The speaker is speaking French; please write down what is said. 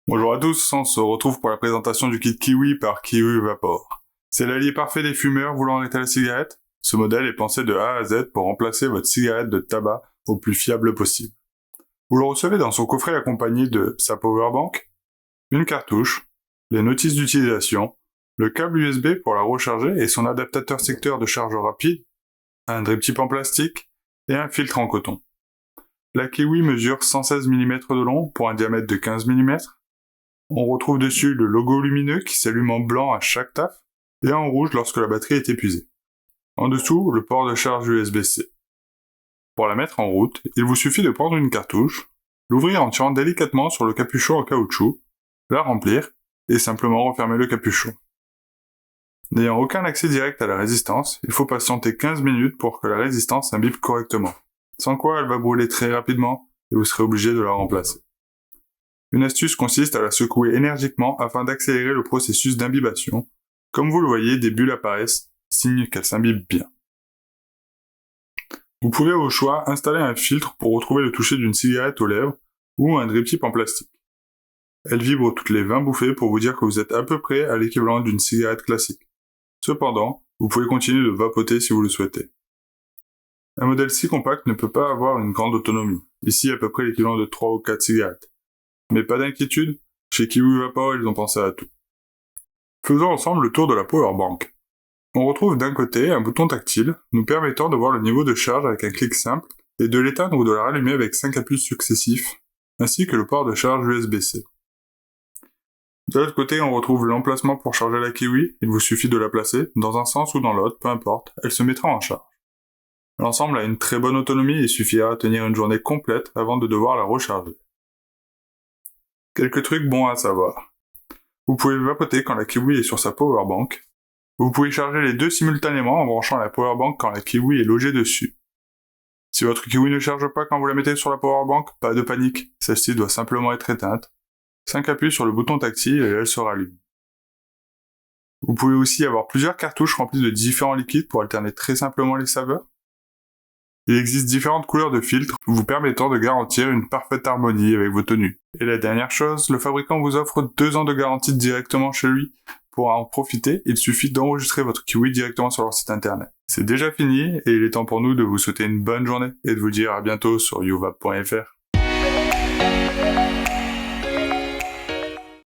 Bonjour à tous, on se retrouve pour la présentation du kit Kiwi par Kiwi Vapor. C'est l'allié parfait des fumeurs voulant arrêter la cigarette. Ce modèle est pensé de A à Z pour remplacer votre cigarette de tabac au plus fiable possible. Vous le recevez dans son coffret accompagné de sa powerbank, une cartouche, les notices d'utilisation, le câble USB pour la recharger et son adaptateur secteur de charge rapide, un drip tip en plastique et un filtre en coton. La Kiwi mesure 116 mm de long pour un diamètre de 15 mm. On retrouve dessus le logo lumineux qui s'allume en blanc à chaque taf et en rouge lorsque la batterie est épuisée. En dessous, le port de charge USB-C. Pour la mettre en route, il vous suffit de prendre une cartouche, l'ouvrir en tirant délicatement sur le capuchon en caoutchouc, la remplir et simplement refermer le capuchon. N'ayant aucun accès direct à la résistance, il faut patienter 15 minutes pour que la résistance imbibe correctement, sans quoi elle va brûler très rapidement et vous serez obligé de la remplacer. Une astuce consiste à la secouer énergiquement afin d'accélérer le processus d'imbibation. Comme vous le voyez, des bulles apparaissent, signe qu'elle s'imbibe bien. Vous pouvez au choix installer un filtre pour retrouver le toucher d'une cigarette aux lèvres ou un drip tip en plastique. Elle vibre toutes les 20 bouffées pour vous dire que vous êtes à peu près à l'équivalent d'une cigarette classique. Cependant, vous pouvez continuer de vapoter si vous le souhaitez. Un modèle si compact ne peut pas avoir une grande autonomie, ici à peu près l'équivalent de 3 ou 4 cigarettes. Mais pas d'inquiétude, chez Kiwi Vapor, ils ont pensé à tout. Faisons ensemble le tour de la powerbank. On retrouve d'un côté un bouton tactile, nous permettant de voir le niveau de charge avec un clic simple, et de l'éteindre ou de la rallumer avec 5 appuis successifs, ainsi que le port de charge USB-C. De l'autre côté, on retrouve l'emplacement pour charger la Kiwi, il vous suffit de la placer, dans un sens ou dans l'autre, peu importe, elle se mettra en charge. L'ensemble a une très bonne autonomie et suffira à tenir une journée complète avant de devoir la recharger. Quelques trucs bons à savoir. Vous pouvez vapoter quand la Kiwi est sur sa powerbank. Vous pouvez charger les deux simultanément en branchant la powerbank quand la Kiwi est logée dessus. Si votre Kiwi ne charge pas quand vous la mettez sur la powerbank, pas de panique, celle-ci doit simplement être éteinte. 5 appuis sur le bouton tactile et elle se rallume. Vous pouvez aussi avoir plusieurs cartouches remplies de différents liquides pour alterner très simplement les saveurs. Il existe différentes couleurs de filtres vous permettant de garantir une parfaite harmonie avec vos tenues. Et la dernière chose, le fabricant vous offre 2 ans de garantie directement chez lui. Pour en profiter, il suffit d'enregistrer votre Kiwi directement sur leur site internet. C'est déjà fini et il est temps pour nous de vous souhaiter une bonne journée et de vous dire à bientôt sur youvap.fr.